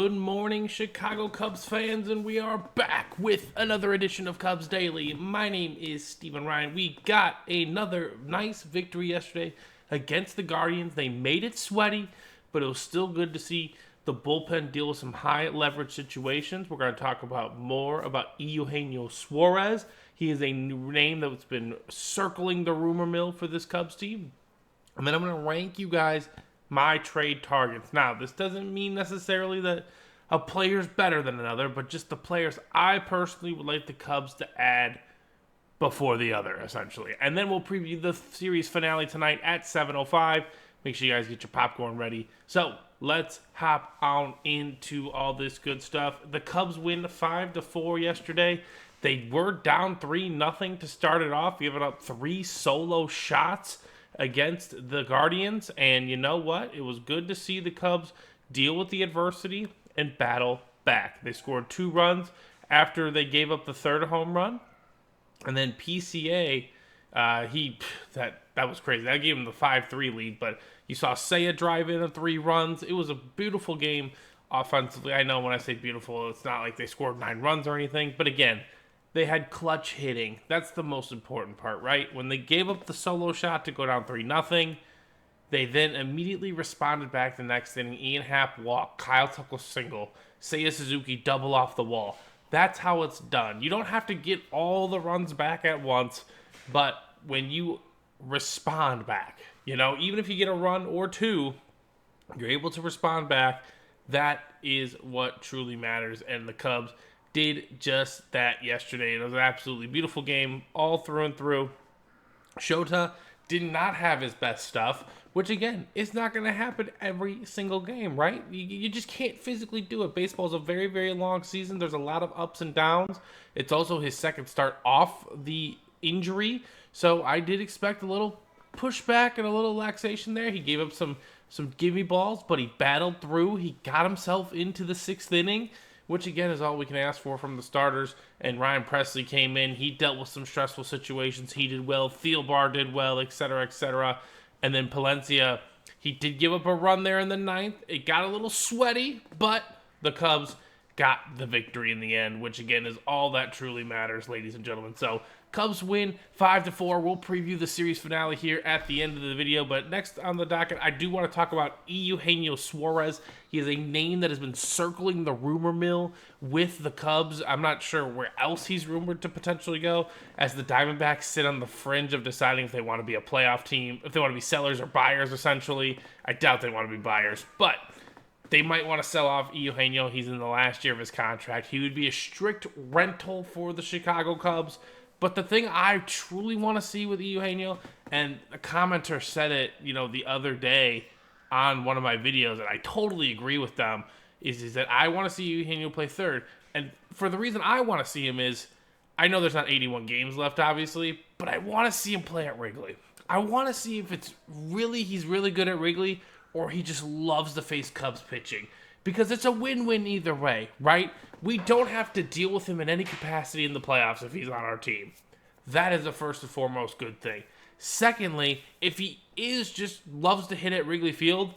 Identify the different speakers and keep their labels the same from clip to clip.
Speaker 1: Good morning, Chicago Cubs fans, and we are back with another edition of Cubs Daily. My name is Steven Ryan. We got another nice victory yesterday against the Guardians. They made it sweaty, but it was still good to see the bullpen deal with some high leverage situations. We're going to talk about more about Eugenio Suarez. He is a new name that's been circling the rumor mill for this Cubs team. And then I'm going to rank you guys my trade targets. Now, this doesn't mean necessarily that a player's better than another, but just the players I personally would like the Cubs to add before the other, essentially. And then we'll preview the series finale tonight at 7:05. Make sure you guys get your popcorn ready. So, let's hop on into all this good stuff. The Cubs win 5-4 yesterday. They were down 3-0 to start it off, giving up 3 solo shots against the Guardians, and you know what? It was good to see the Cubs deal with the adversity and battle back. They scored 2 runs after they gave up the third home run, and then PCA, that was crazy. That gave him the 5-3 lead, but you saw Seiya drive in 3 runs. It was a beautiful game offensively. I know when I say beautiful, it's not like they scored 9 runs or anything, but again, they had clutch hitting. That's the most important part, right? When they gave up the solo shot to go down 3-0, they then immediately responded back the next inning. Ian Happ walk, Kyle Tucker single, Seiya Suzuki double off the wall. That's how it's done. You don't have to get all the runs back at once, but when you respond back, even if you get a run or 2, you're able to respond back. That is what truly matters, and the Cubs did just that yesterday. It was an absolutely beautiful game all through and through. Shota did not have his best stuff, which again, is not going to happen every single game, right? You just can't physically do it. Baseball is a very, very long season. There's a lot of ups and downs. It's also his second start off the injury, so I did expect a little pushback and a little relaxation there. He gave up some gimme balls, but he battled through. He got himself into the 6th inning, which again is all we can ask for from the starters. And Ryan Presley came in. He dealt with some stressful situations. He did well. Thielbar did well, etc., etc. And then Palencia, he did give up a run there in the 9th. It got a little sweaty, but the Cubs got the victory in the end, which again is all that truly matters, ladies and gentlemen. So Cubs win 5-4. We'll preview the series finale here at the end of the video. But next on the docket, I do want to talk about Eugenio Suarez. He is a name that has been circling the rumor mill with the Cubs. I'm not sure where else he's rumored to potentially go, as the Diamondbacks sit on the fringe of deciding if they want to be a playoff team, if they want to be sellers or buyers, essentially. I doubt they want to be buyers, but they might want to sell off Eugenio. He's in the last year of his contract. He would be a strict rental for the Chicago Cubs. But the thing I truly want to see with Eugenio, and a commenter said it, the other day on one of my videos, and I totally agree with them, is that I want to see Eugenio play third. And for the reason I want to see him is, I know there's not 81 games left, obviously, but I want to see him play at Wrigley. I want to see if he's really good at Wrigley, or he just loves to face Cubs pitching. Because it's a win-win either way, right? We don't have to deal with him in any capacity in the playoffs if he's on our team. That is the first and foremost good thing. Secondly, if he just loves to hit at Wrigley Field,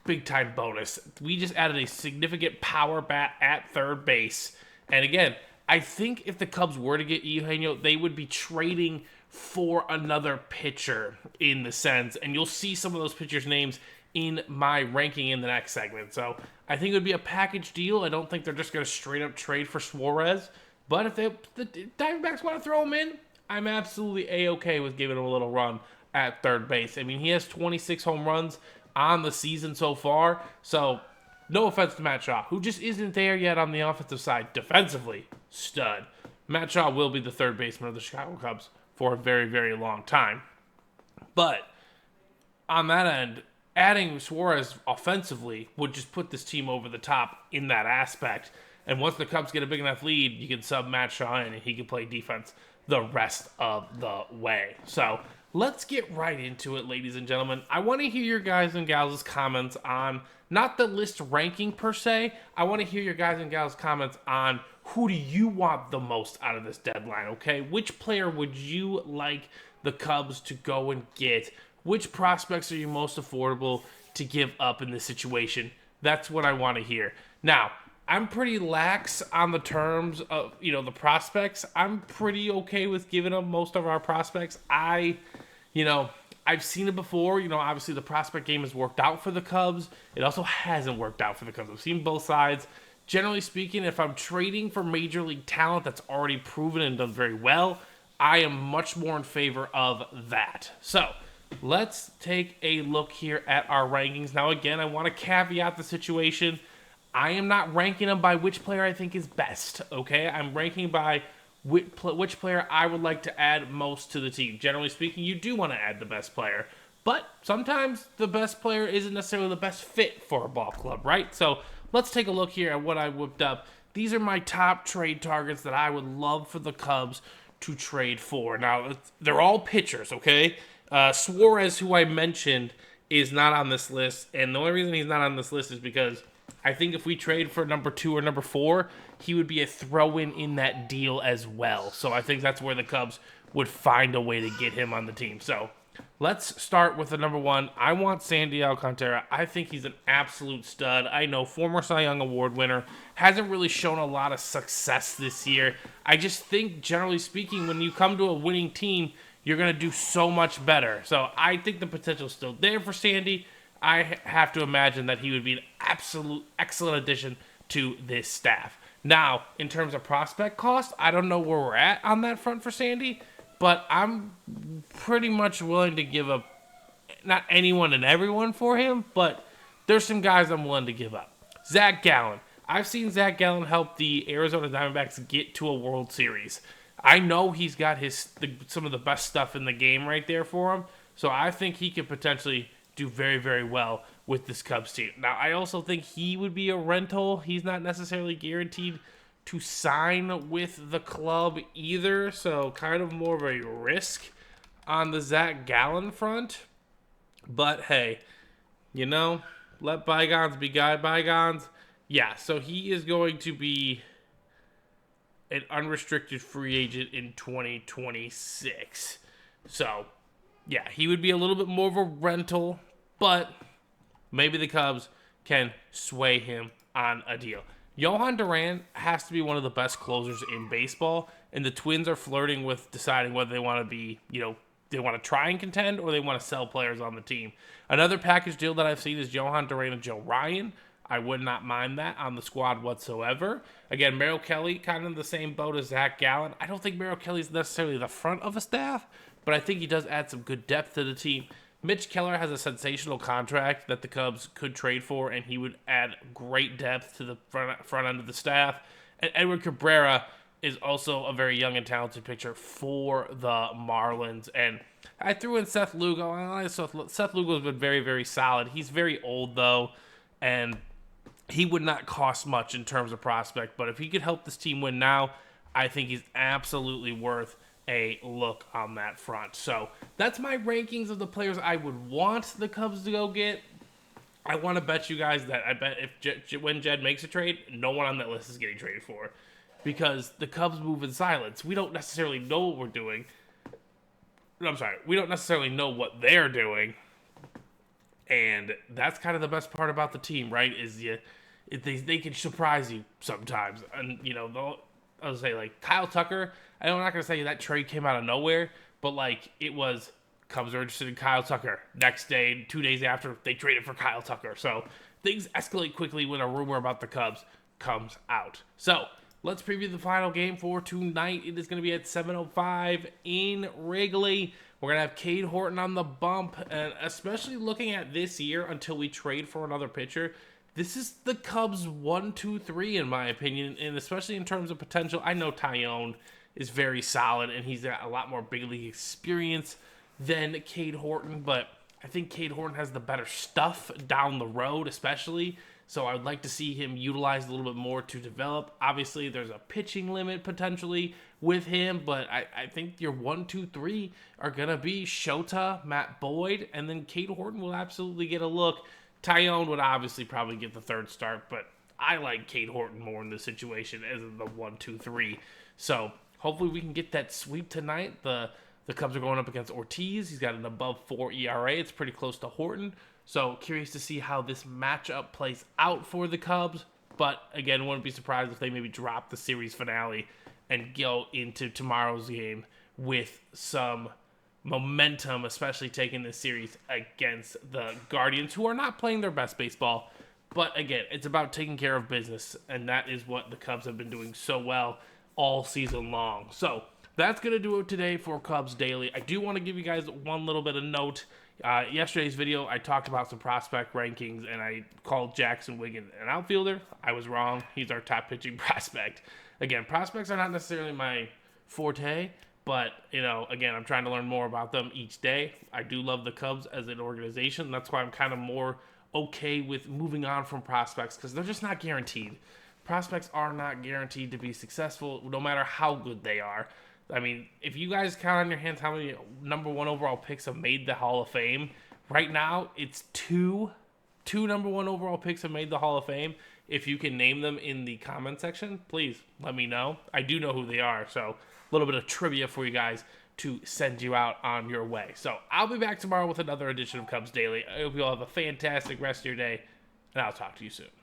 Speaker 1: big time bonus. We just added a significant power bat at third base. And again, I think if the Cubs were to get Eugenio, they would be trading for another pitcher in the sense. And you'll see some of those pitchers' names in my ranking in the next segment. So I think it would be a package deal. I don't think they're just going to straight up trade for Suarez. But if the Diamondbacks want to throw him in, I'm absolutely A-okay with giving him a little run at third base. I mean, he has 26 home runs on the season so far. So no offense to Matt Shaw, who just isn't there yet on the offensive side. Defensively, stud. Matt Shaw will be the third baseman of the Chicago Cubs for a very, very long time. But on that end, adding Suarez offensively would just put this team over the top in that aspect. And once the Cubs get a big enough lead, you can sub Matt Shaw in and he can play defense the rest of the way. So let's get right into it, ladies and gentlemen. I want to hear your guys and gals' comments on not the list ranking per se. I want to hear your guys and gals' comments on who do you want the most out of this deadline, okay? Which player would you like the Cubs to go and get? Which prospects are you most affordable to give up in this situation? That's what I want to hear. Now, I'm pretty lax on the terms of, the prospects. I'm pretty okay with giving up most of our prospects. You know, I've seen it before. Obviously the prospect game has worked out for the Cubs. It also hasn't worked out for the Cubs. I've seen both sides. Generally speaking, if I'm trading for major league talent that's already proven and done very well, I am much more in favor of that. So, let's take a look here at our rankings. Now, again, I want to caveat the situation. I am not ranking them by which player I think is best, okay? I'm ranking by which player I would like to add most to the team. Generally speaking, you do want to add the best player, but sometimes the best player isn't necessarily the best fit for a ball club, right? So let's take a look here at what I whipped up. These are my top trade targets that I would love for the Cubs to trade for. Now, they're all pitchers, okay? Suarez, who I mentioned, is not on this list, and the only reason he's not on this list is because I think if we trade for number 2 or number 4, he would be a throw-in in that deal as well. So I think that's where the Cubs would find a way to get him on the team. So let's start with the number 1. I want Sandy Alcantara. I think he's an absolute stud. I know, former Cy Young Award winner. Hasn't really shown a lot of success this year. I just think, generally speaking, when you come to a winning team, you're going to do so much better. So I think the potential is still there for Sandy. I have to imagine that he would be an absolute excellent addition to this staff. Now, in terms of prospect cost, I don't know where we're at on that front for Sandy, but I'm pretty much willing to give up, not anyone and everyone for him, but there's some guys I'm willing to give up. Zach Gallen. I've seen Zach Gallen help the Arizona Diamondbacks get to a World Series. I know he's got some of the best stuff in the game right there for him, so I think he could potentially do very, very well with this Cubs team. Now, I also think he would be a rental. He's not necessarily guaranteed to sign with the club either, so kind of more of a risk on the Zach Gallen front. But hey, let bygones be bygones. Yeah, so he is going to be an unrestricted free agent in 2026. So, yeah, he would be a little bit more of a rental, but maybe the Cubs can sway him on a deal. Johan Duran has to be one of the best closers in baseball, and the Twins are flirting with deciding whether they want to be, they want to try and contend or they want to sell players on the team. Another package deal that I've seen is Johan Duran and Joe Ryan. I would not mind that on the squad whatsoever. Again, Merrill Kelly, kind of in the same boat as Zach Gallen. I don't think Merrill Kelly's necessarily the front of a staff, but I think he does add some good depth to the team. Mitch Keller has a sensational contract that the Cubs could trade for, and he would add great depth to the front end of the staff. And Edward Cabrera is also a very young and talented pitcher for the Marlins. And I threw in Seth Lugo. Seth Lugo has been very, very solid. He's very old, though, and he would not cost much in terms of prospect. But if he could help this team win now, I think he's absolutely worth a look on that front. So that's my rankings of the players I would want the Cubs to go get. I want to bet you guys that I bet when Jed makes a trade, no one on that list is getting traded for, because the Cubs move in silence. We don't necessarily know what we're doing. We don't necessarily know what they're doing, and that's kind of the best part about the team, right? Is they can surprise you sometimes, and I would say, like, Kyle Tucker, I'm not going to say that trade came out of nowhere, but, like, it was Cubs are interested in Kyle Tucker. Next day, 2 days after, they traded for Kyle Tucker. So things escalate quickly when a rumor about the Cubs comes out. So let's preview the final game for tonight. It is going to be at 7:05 in Wrigley. We're going to have Cade Horton on the bump, and especially looking at this year until we trade for another pitcher, this is the Cubs 1, 2, 3 in my opinion, and especially in terms of potential. I know Tyone is very solid, and he's got a lot more big league experience than Cade Horton, but I think Cade Horton has the better stuff down the road, especially. So I would like to see him utilized a little bit more to develop. Obviously, there's a pitching limit potentially with him, but I think your 1, 2, 3 are going to be Shota, Matt Boyd, and then Cade Horton will absolutely get a look. Tyone would obviously probably get the third start, but I like Cade Horton more in this situation as the 1, 2, 3. So hopefully we can get that sweep tonight. The Cubs are going up against Ortiz. He's got an above 4 ERA. It's pretty close to Horton. So curious to see how this matchup plays out for the Cubs. But again, wouldn't be surprised if they maybe drop the series finale and go into tomorrow's game with some momentum, especially taking this series against the Guardians, who are not playing their best baseball. But again, it's about taking care of business, and that is what the Cubs have been doing so well all season long. So that's going to do it today for Cubs Daily. I do want to give you guys one little bit of note. Yesterday's video, I talked about some prospect rankings, and I called Jackson Wiggins an outfielder. I was wrong. He's our top pitching prospect. Again, prospects are not necessarily my forte, but, again, I'm trying to learn more about them each day. I do love the Cubs as an organization. That's why I'm kind of more okay with moving on from prospects, because they're just not guaranteed. Prospects are not guaranteed to be successful, no matter how good they are. I mean, if you guys count on your hands how many number 1 overall picks have made the Hall of Fame, right now it's two number 1 overall picks have made the Hall of Fame. If you can name them in the comment section, please let me know. I do know who they are, so a little bit of trivia for you guys to send you out on your way. So I'll be back tomorrow with another edition of Cubs Daily. I hope you all have a fantastic rest of your day, and I'll talk to you soon.